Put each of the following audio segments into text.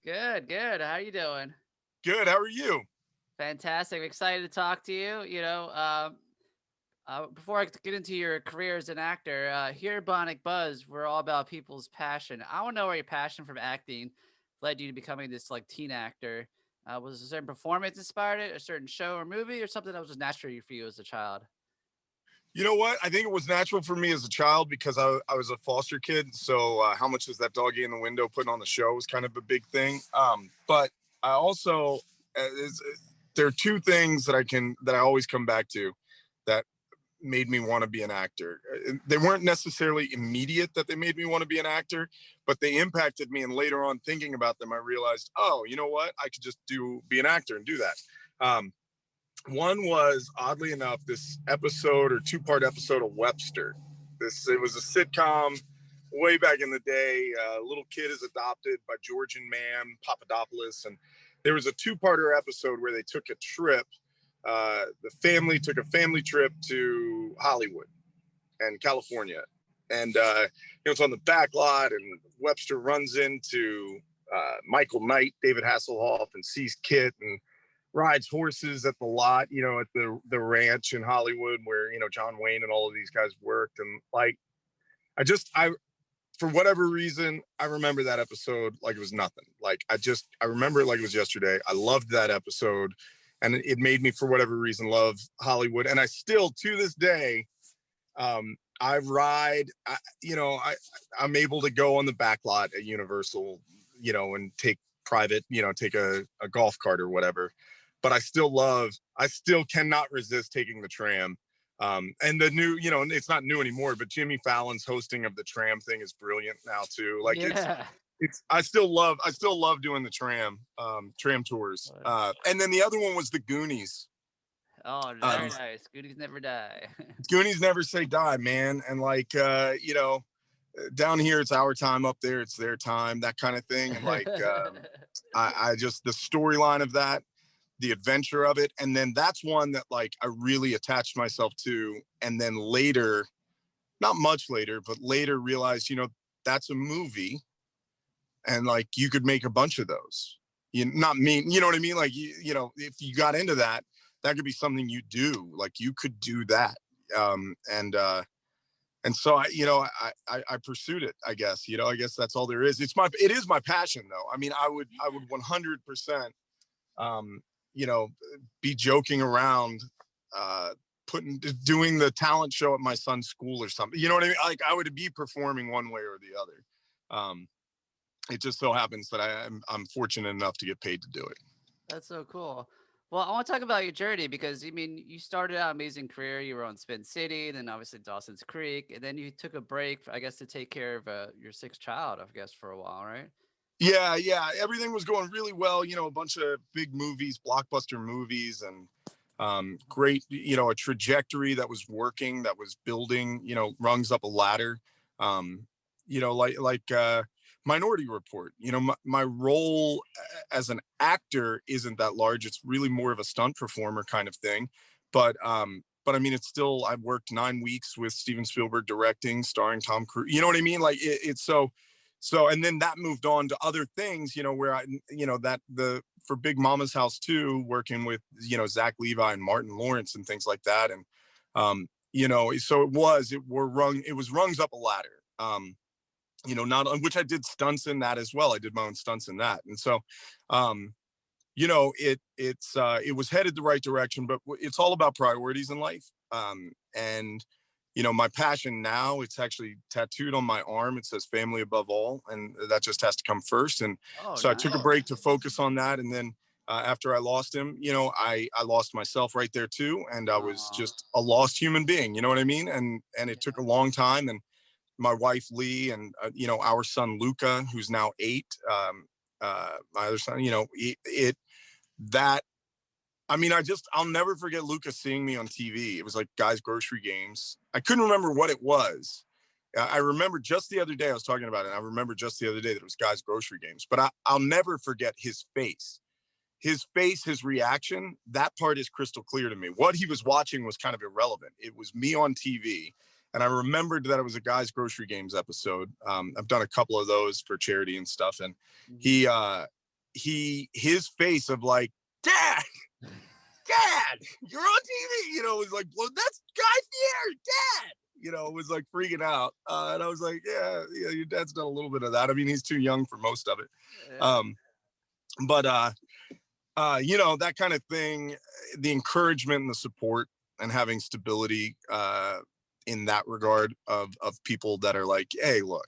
Good, good. How you doing? Good. How are you? Fantastic. I'm excited to talk to you. Before I get into your career as an actor, here at Bionic Buzz, we're all about people's passion. I want to know where your passion from acting led you to becoming this like teen actor. Was a certain performance inspired it, a certain show or movie, or something that was just natural for you as a child? You know what? I think it was natural for me as a child because I was a foster kid. So how much is that doggy in the window putting on the show was kind of a big thing. But I also, is, there are two things that I always come back to that made me want to be an actor. They weren't necessarily immediate that they made me want to be an actor, but they impacted me. And later on, thinking about them, I realized, oh, you know what? I could just be an actor and do that. Um, One was, oddly enough, this episode or two-part episode of Webster. It was a sitcom way back in the day. A little kid is adopted by Georgian man Papadopoulos, and there was a two-parter episode where they took a trip. The family took a family trip to Hollywood and California, and it's on the back lot, and Webster runs into Michael Knight, David Hasselhoff, and sees Kit and rides horses at the lot, at the ranch in Hollywood where, John Wayne and all of these guys worked. And like, I for whatever reason, I remember that episode like it was nothing. Like I remember it like it was yesterday. I loved that episode, and it made me, for whatever reason, love Hollywood. And I still, to this day, I ride, I'm able to go on the back lot at Universal, and take private, take a golf cart or whatever. But I still cannot resist taking the tram. And the new, it's not new anymore, but Jimmy Fallon's hosting of the tram thing is brilliant now too. Like Yeah. I still love doing the tram tours. And then the other one was the Goonies. Oh, very nice. Goodies never die. Goonies never say die, man. And like, down here it's our time, up there it's their time, that kind of thing. And like, I just, the storyline of that, the adventure of it, and then that's one that like I really attached myself to, and then later, not much later, but later realized, that's a movie, and like you could make a bunch of those. Not me, you know what I mean? Like if you got into that, that could be something you do. Like you could do that. And so I pursued it, I guess. I guess that's all there is. It is my passion though. I mean, I would 100% you know, be joking around, doing the talent show at my son's school or something. You know what I mean? Like I would be performing one way or the other. It just so happens that I'm fortunate enough to get paid to do it. That's so cool. Well, I want to talk about your journey because I mean, you started out amazing career. You were on Spin City, then obviously Dawson's Creek, and then you took a break, I guess, to take care of your sixth child, I guess, for a while, right? Yeah. Everything was going really well. A bunch of big movies, blockbuster movies, and great, a trajectory that was working, that was building, rungs up a ladder. Um, like Minority Report. My role as an actor isn't that large. It's really more of a stunt performer kind of thing. But I mean, it's still, I've worked 9 weeks with Steven Spielberg directing, starring Tom Cruise. You know what I mean? Like it's so, and then that moved on to other things, where for Big Mama's House too, working with, Zach Levi and Martin Lawrence and things like that. And, so it was rungs up a ladder. Not which I did stunts in that as well. I did my own stunts in that. And so, it was headed the right direction, but it's all about priorities in life. And my passion now, it's actually tattooed on my arm. It says family above all. And that just has to come first. And Oh, so I took a nice. break to focus on that. And then after I lost him, I lost myself right there too. And I was Aw. just a lost human being, you know what I mean? And it took Yeah. a long time. And my wife, Lee, and, our son, Luca, who's now 8, my other son, that, I mean, I'll never forget Lucas seeing me on TV. It was like Guys Grocery Games. I couldn't remember what it was. I remember just the other day I was talking about it. And I remember just the other day that it was Guys Grocery Games, but I'll never forget his face. His reaction, that part is crystal clear to me. What he was watching was kind of irrelevant. It was me on TV. And I remembered that it was a Guys Grocery Games episode. I've done a couple of those for charity and stuff. And Mhm. he, his face of like, Dad, you're on TV, was like, well, that's Guy Fieri, Dad, was like freaking out. And I was like, yeah, your dad's done a little bit of that. I mean, he's too young for most of it. But that kind of thing, the encouragement and the support and having stability in that regard of people that are like, hey, look,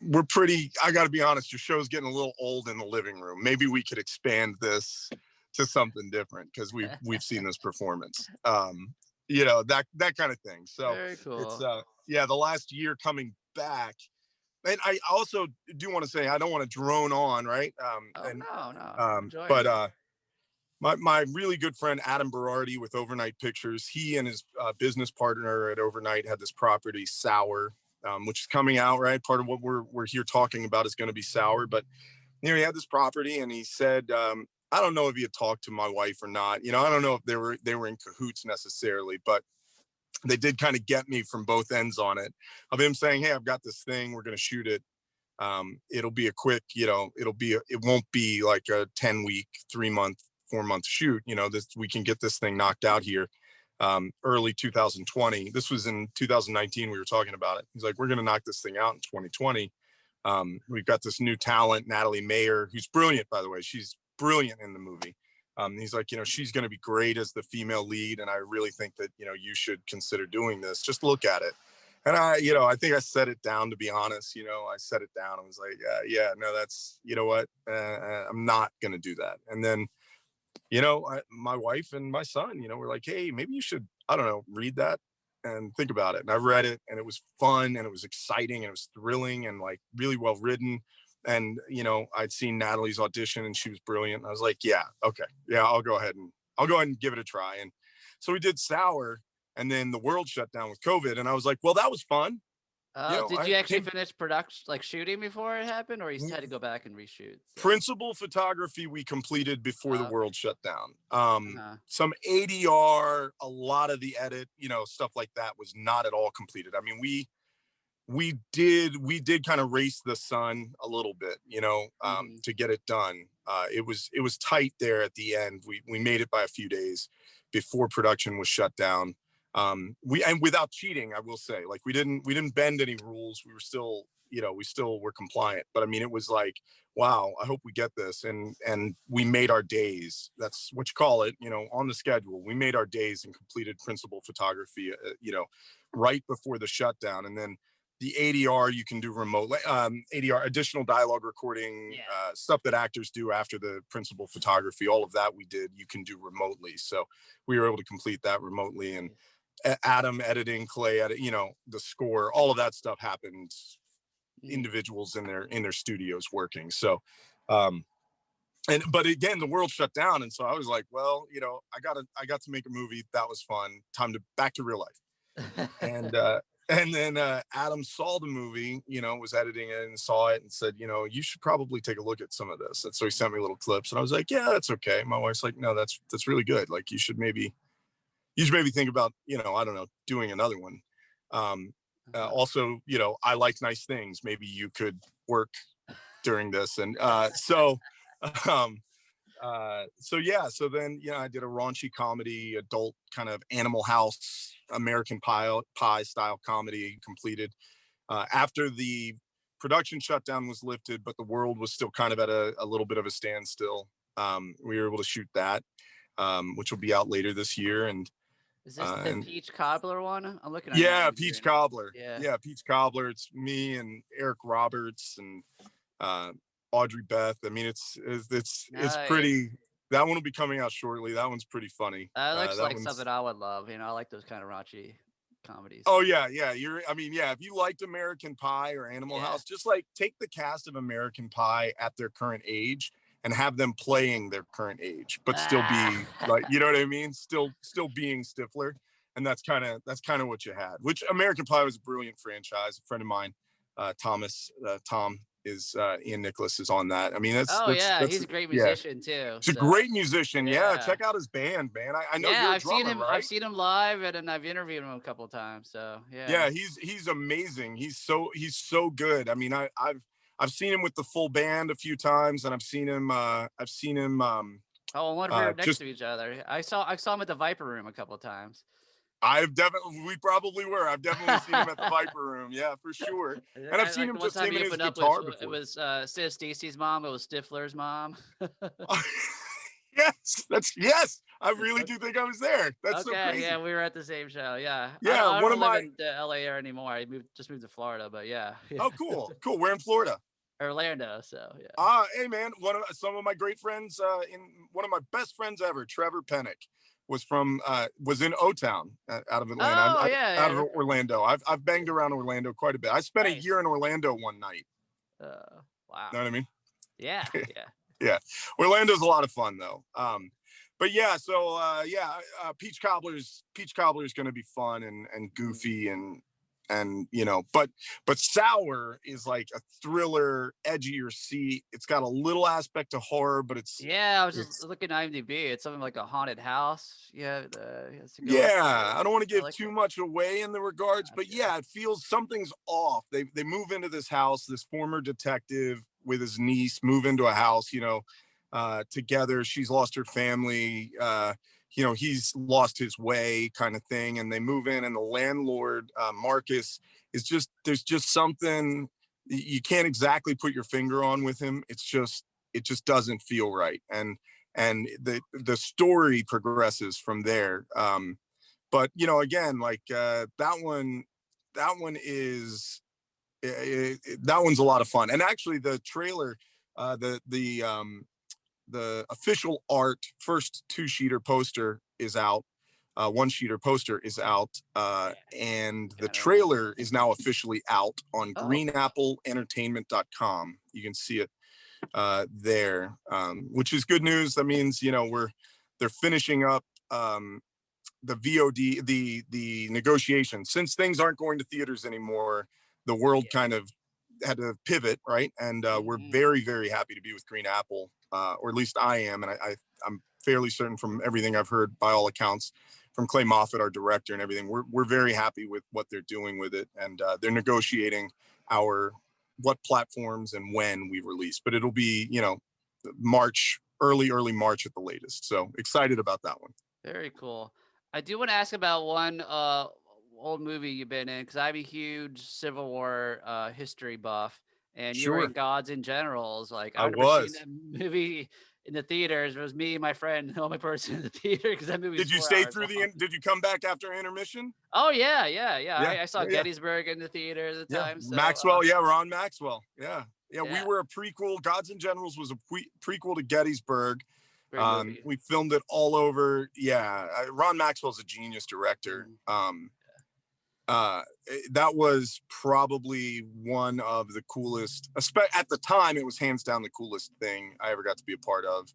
we're pretty, I got to be honest, your show's getting a little old in the living room. Maybe we could expand this to something different because we've seen this performance. That kind of thing. So very cool. It's the last year coming back. And I also do want to say, I don't want to drone on, right? No. But my really good friend, Adam Berardi with Overnight Pictures, he and his business partner at Overnight had this property, Sour, which is coming out, right? Part of what we're here talking about is going to be Sour. But, he had this property and he said, I don't know if he had talked to my wife or not. I don't know if they were in cahoots necessarily, but they did kind of get me from both ends on it, of him saying, hey, I've got this thing, we're going to shoot it. It'll be a quick, it won't be like a 10-week, 3-month, 4-month shoot. We can get this thing knocked out here early 2020. This was in 2019. We were talking about it. He's like, we're going to knock this thing out in 2020. We've got this new talent, Natalie Mayer, who's brilliant, by the way. She's brilliant in the movie. He's like, she's going to be great as the female lead. And I really think that, you should consider doing this. Just look at it. And I think I set it down, to be honest. I set it down. I was like, no, that's, what? I'm not going to do that. And then, my wife and my son, were like, hey, maybe you should, I don't know, read that and think about it. And I read it and it was fun and it was exciting and it was thrilling and like really well written. And, I'd seen Natalie's audition and she was brilliant. And I was like, yeah, okay. Yeah, I'll go ahead and give it a try. And so we did Sour, and then the world shut down with COVID. And I was like, well, that was fun. Did you actually finish production, like shooting before it happened, or you had to go back and reshoot? So. Principal photography we completed before the world shut down. Some ADR, a lot of the edit, stuff like that was not at all completed. I mean, we did kind of race the sun a little bit, to get it done. It was tight there at the end. We made it by a few days before production was shut down. And without cheating, I will say, like we didn't bend any rules. We were still, we still were compliant. But I mean, it was like, wow, I hope we get this. And we made our days. That's what you call it, on the schedule. We made our days and completed principal photography, right before the shutdown. And then the ADR you can do remotely, ADR, additional dialogue recording, stuff that actors do after the principal photography, all of that we did, you can do remotely. So we were able to complete that remotely. And Adam editing, Clay edit, the score, all of that stuff happened, individuals in their studios working. So, but again, the world shut down. And so I was like, well, I got to make a movie. That was fun. Time to back to real life. And then Adam saw the movie, was editing it and saw it and said, you should probably take a look at some of this. And so he sent me little clips and I was like, yeah, that's okay. My wife's like, no, that's really good. Like you should maybe think about, I don't know, doing another one. Also, I like nice things. Maybe you could work during this. And so then, I did a raunchy comedy, adult kind of Animal House, American Pie style comedy completed after the production shutdown was lifted, but the world was still kind of at a little bit of a standstill. We were able to shoot that, which will be out later this year. And is this the Peach Cobbler one? I'm looking at Peach Cobbler. Yeah, Peach Cobbler. It's me and Eric Roberts and Audrey Beth. I mean, it's pretty. That one will be coming out shortly. That one's pretty funny. That looks like something I would love. I like those kind of raunchy comedies. Oh yeah. If you liked American Pie or Animal House, just like take the cast of American Pie at their current age and have them playing their current age, but still be like, you know what I mean? Still being Stifler. And that's kind of what you had, which American Pie was a brilliant franchise. A friend of mine, Tom is Ian Nicholas is on that. I mean, he's a great musician too. He's a great musician. Yeah. Check out his band, man. I know you're a drummer, right? I've seen him live and I've interviewed him a couple of times. So yeah, he's amazing. He's so good. I mean, I've seen him with the full band a few times, and I've seen him Oh, I wonder if we were next just to each other. I saw him at the Viper Room a couple of times. we probably were. I've definitely seen him at the Viper Room. Yeah, for sure. And I've seen Like him the one just time him he and his opened up guitar it before. was Sis Stacy's mom. It was Stifler's mom. Yes. I really do think I was there. That's so Okay, crazy. yeah, we were at the same show. Yeah, Yeah, I one don't of live my in LA area anymore. I just moved to Florida, but yeah, yeah. oh, cool. We're in Florida. Orlando. So yeah. Hey man, some of my great friends, in one of my best friends ever, Trevor Pennick, was in O-Town out of Atlanta, Oh yeah, out of yeah. Orlando. I've banged around Orlando quite a bit. I spent a year Nice. in Orlando one night. Wow. Know what I mean? Yeah, yeah. Yeah, Orlando's a lot of fun though. But yeah, so Peach Cobbler's going to be fun and goofy and but Sour is like a thriller, edgier seat. It's got a little aspect of horror, but Yeah, I was just it's looking at IMDb. It's something like a haunted house. Yeah, has to go into. yeah. I don't want to I give like too it. much away in the regards, but Gotcha. yeah, it feels something's off. They move into this house. This former detective with his niece move into a house. Together. She's lost her family. He's lost his way, kind of thing. And they move in, and the landlord, Marcus, there's just something you can't exactly put your finger on with him. It just doesn't feel right. And the story progresses from there. But again, like that one is that one's a lot of fun. And actually, the trailer, the official art first 2-sheeter poster is out. 1-sheeter poster is out, Yeah, and the got it on. trailer is now officially out on Oh, greenappleentertainment.com. You can see it there, which is good news. That means they're finishing up the VOD, the negotiations. Since things aren't going to theaters anymore, the world yeah. kind of had to pivot, right? And we're Hmm. very, very happy to be with Green Apple, or at least I am. And I'm fairly certain from everything I've heard, by all accounts, from Clay Moffat, our director, and everything, we're very happy with what they're doing with it. And they're negotiating what platforms and when we release, but it'll be, March, early March at the latest. So excited about that one. Very cool. I do want to ask about one old movie you've been in, because I'm a huge Civil War history buff, and you were in Sure. Gods and Generals. Like, I I remember seeing was. that movie in the theaters. It was me and my friend, the only person in the theater, because that movie was Did you 4 stay hours through long. did you come back after intermission? Oh yeah, yeah, yeah. Yeah, I saw yeah, yeah. Gettysburg in the theater at the Yeah, time. So Maxwell. Yeah, Ron Maxwell. Yeah, yeah. We yeah, were a prequel. Gods and Generals was a prequel to Gettysburg. great movie. We filmed it all over. Yeah, Ron Maxwell's a genius director. Mhm. That was probably one of the coolest. At the time, it was hands down the coolest thing I ever got to be a part of.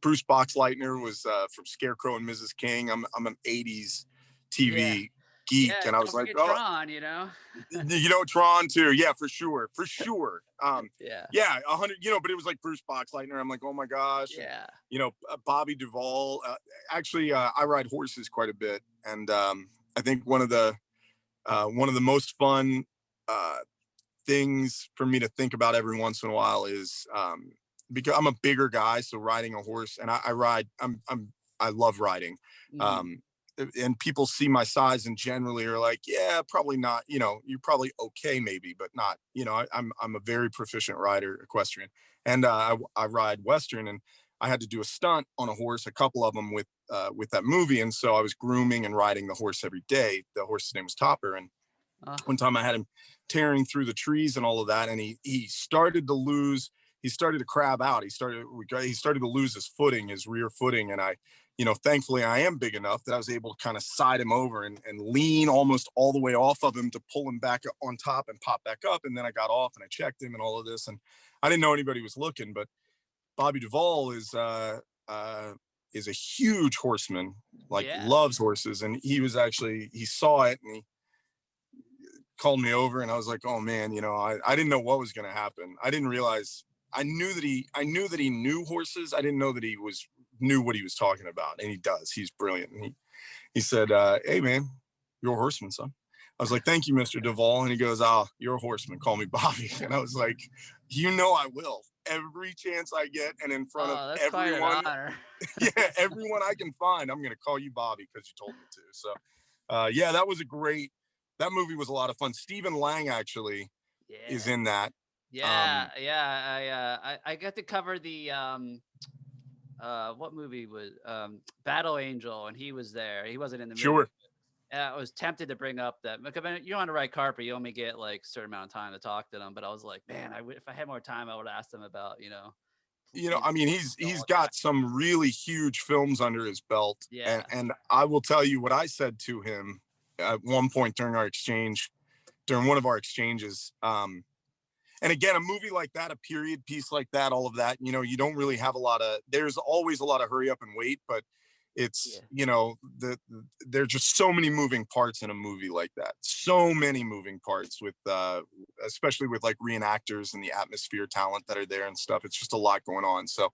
Bruce Boxleitner was from Scarecrow and Mrs. King. I'm an '80s Yeah, TV geek, yeah. and I was Don't like, forget oh, Tron. You know. Tron too. Yeah, for sure. Yeah, Yeah, 100. But it was like Bruce Boxleitner. I'm like, oh my gosh, and yeah. Bobby Duvall. Actually, I ride horses quite a bit, and I think one of the most fun things for me to think about every once in a while is because I'm a bigger guy, so riding a horse, and I ride. I love riding. Mhm. Um, and people see my size and generally are like, yeah, probably not. You're probably okay, maybe, but not. I'm a very proficient rider, equestrian, and I ride Western, and I had to do a stunt on a horse, a couple of them with that movie, and so I was grooming and riding the horse every day. The horse's name was Topper, and Uh, one time I had him tearing through the trees and all of that, and he started to crab out. He started to lose his footing, his rear footing, and thankfully I am big enough that I was able to kind of side him over and lean almost all the way off of him to pull him back on top and pop back up. And then I got off and I checked him and all of this, and I didn't know anybody was looking, but Bobby Duvall is a huge horseman, like yeah. loves horses, and he saw it and he called me over, and I was like, oh man, I didn't know what was going to happen. I didn't realize. I knew that he knew horses. I didn't know that he knew what he was talking about, and he does. He's brilliant. And he said, hey man, you're a horseman, son. I was like, thank you, Mr. Duvall. And he goes, oh, you're a horseman. Call me Bobby. And I was like, you know, I will every chance I get. And in front of Oh, that's quite an everyone, honor. yeah, everyone I can find, I'm going to call you Bobby because you told me to. So, yeah, that movie was a lot of fun. Stephen Lang actually is Yeah. in that. Yeah. I got to cover the what movie was Battle Angel, and he was there. He wasn't in the movie. Sure. I was tempted to bring up that because you're on the red carpet, you only get like a certain amount of time to talk to them. But I was like, man, if I had more time, I would ask them about, I mean, he's got some really huge films under his belt. Yeah. And I will tell you what I said to him at one point during one of our exchanges. And again, a movie like that, a period piece like that, all of that, you don't really have there's always a lot of hurry up and wait, but it's, there's just so many moving parts in a movie like that. So many moving parts with, especially with like reenactors and the atmosphere talent that are there and stuff. It's just a lot going on. So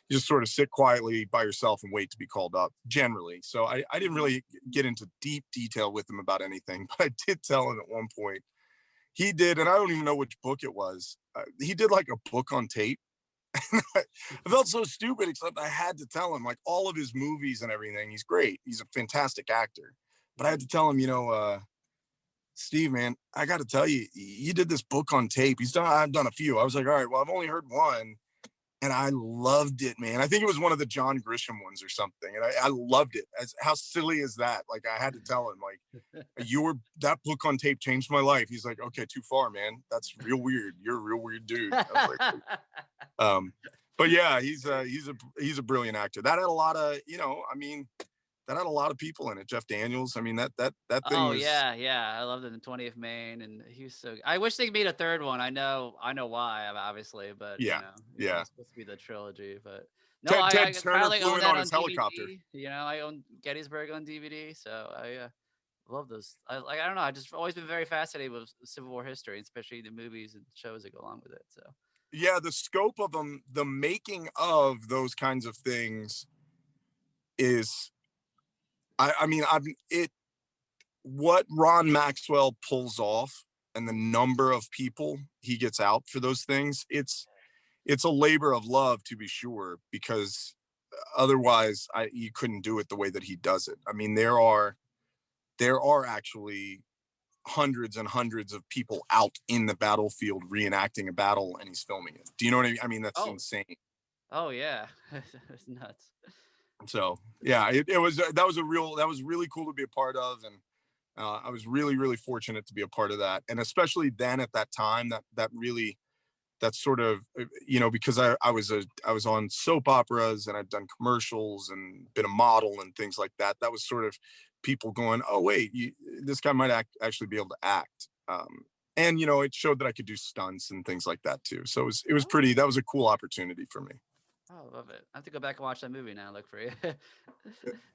you just sort of sit quietly by yourself and wait to be called up generally. So I didn't really get into deep detail with him about anything, but I did tell him at one point he did, and I don't even know which book it was. He did like a book on tape. I felt so stupid, except I had to tell him, like, all of his movies and everything, he's great. He's a fantastic actor. But I had to tell him, Steve, man, I got to tell you, you did this book on tape. I've done a few. I was like, all right, well, I've only heard one. And I loved it, man. I think it was one of the John Grisham ones or something. And I loved it. How silly is that? Like, I had to tell him, like, that book on tape changed my life. He's like, okay, too far, man. That's real weird. You're a real weird dude. I was like, but yeah, he's a brilliant actor. That had a lot of, that had a lot of people in it. Jeff Daniels. I mean, that thing was. Yeah. I loved it in 20th Maine, and he was so. I wish they made a third one. I know why, obviously, but yeah, it's supposed to be the trilogy. But no, Ted I Turner flew in on his DVD. helicopter. I own Gettysburg on DVD, so I love those. I don't know. I just always been very fascinated with Civil War history, especially the movies and shows that go along with it. So yeah, the scope of them, the making of those kinds of things is. What Ron Maxwell pulls off and the number of people he gets out for those things, it's a labor of love, to be sure, because otherwise you couldn't do it the way that he does it. I mean, there are actually hundreds and hundreds of people out in the battlefield reenacting a battle, and he's filming it. Do you know what I mean? I mean, that's insane. Oh yeah, it's nuts. So yeah, that was really cool to be a part of, and I was really, really fortunate to be a part of that. And especially then at that time, that sort of, because I was on soap operas and I'd done commercials and been a model and things like that. That was sort of people going, oh, wait, this guy might actually be able to act. And, it showed that I could do stunts and things like that too. So it was that was a cool opportunity for me. Oh, I love it. I have to go back and watch that movie now. Look for you.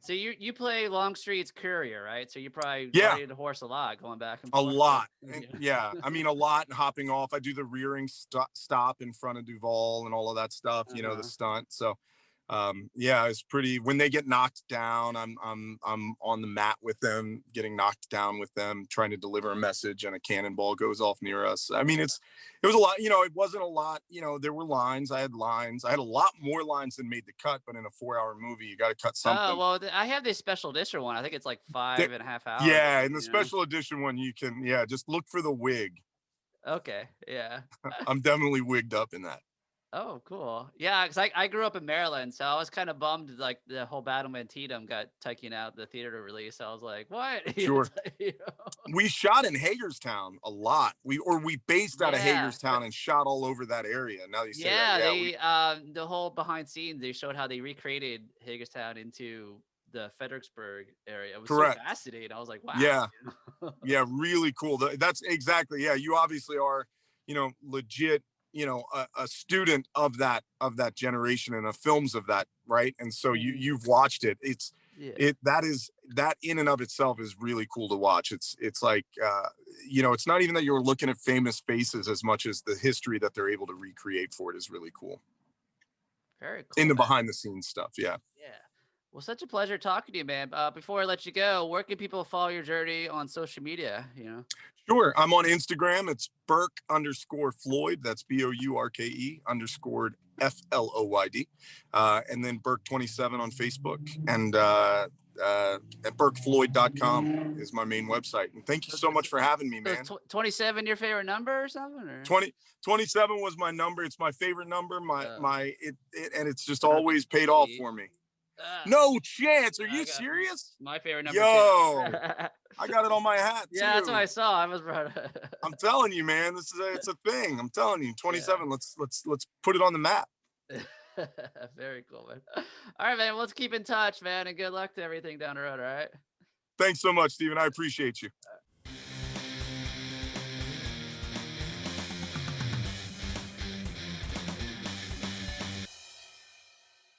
So you play Longstreet's courier, right? So you probably riding the horse a lot, going back and forth. A lot. Yeah. I mean, a lot, and hopping off. I do the rearing stop in front of Duvall and all of that stuff, the stunt. So it's pretty. When they get knocked down, I'm on the mat with them, getting knocked down with them, trying to deliver a message, and a cannonball goes off near us. I mean, it was a lot. It wasn't a lot. There were lines. I had lines. I had a lot more lines than made the cut. But in a 4-hour movie, you got to cut something. Oh well, I have this special edition one. I think it's like 5.5 hours. Yeah, in the special edition one, you can just look for the wig. Okay. Yeah. I'm definitely wigged up in that. Oh, cool. Yeah, because I grew up in Maryland, so I was kind of bummed like the whole Battle of Antietam got taken out the theater release. So I was like, what? Sure. We shot in Hagerstown a lot. We based out of Hagerstown and shot all over that area. Now you say that. The whole behind scenes, they showed how they recreated Hagerstown into the Fredericksburg area. It was so fascinating. I was like, wow. Yeah. Yeah, really cool. That's exactly. Yeah, you obviously are, legit, a student of that generation and of films of that, right? And so you've watched it. That in and of itself is really cool to watch. It's like it's not even that you're looking at famous faces as much as the history that they're able to recreate for it is really cool. Very cool. In the behind the scenes stuff. Yeah. Well, such a pleasure talking to you, man. Before I let you go, where can people follow your journey on social media? Sure. I'm on Instagram. It's Bourke_Floyd. That's BOURKE_FLOYD. And then Bourke27 on Facebook. And at BourkeFloyd.com is my main website. And thank you So, so so, much for having me, so man. 27 your favorite number or something? Or? 27 was my number. It's my favorite number. And it's just always paid lucky. off for me. No chance. Are you got serious? my favorite number. Yo, I got it on my hat too. Yeah, that's what I saw. I was right. I'm telling you, man, it's a thing. I'm telling you, 27. Yeah. Let's put it on the map. Very cool, man. All right, man. Let's keep in touch, man, and good luck to everything down the road. All right. Thanks so much, Steven. I appreciate you.